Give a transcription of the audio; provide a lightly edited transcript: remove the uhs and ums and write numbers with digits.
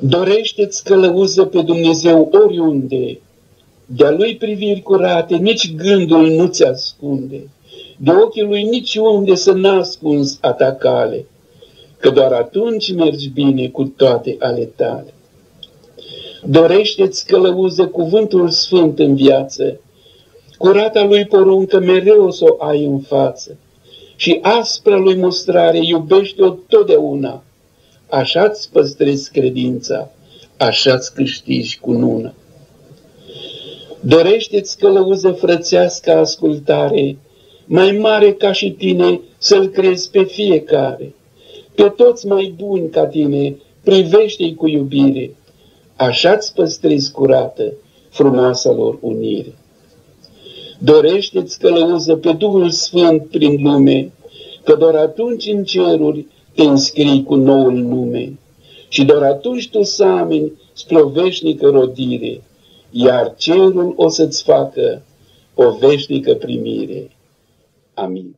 Dorește-ți călăuză pe Dumnezeu oriunde, de-a Lui priviri curate, nici gândul nu ți ascunde, de ochii Lui niciunde să n-ascunzi a ta cale, că doar atunci mergi bine cu toate ale tale. Dorește-ți călăuză cuvântul sfânt în viață, curata Lui poruncă mereu să o ai în față, și aspra Lui mustrare iubește-o totdeauna, așa-ți păstrezi credința, așa-ți câștigi cununa. Dorește-ți călăuză frățească ascultare, mai mare ca și tine să-L crezi pe fiecare, pe toți mai buni ca tine privește-i cu iubire, așa-ți păstrezi curată frumoasa lor unire. Dorește-ți călăuză pe Duhul Sfânt prin lume, că doar atunci în ceruri te înscrii cu noul nume și doar atunci tu să ameni spre o veșnică rodire, iar cerul o să-ți facă o veșnică primire. Amin.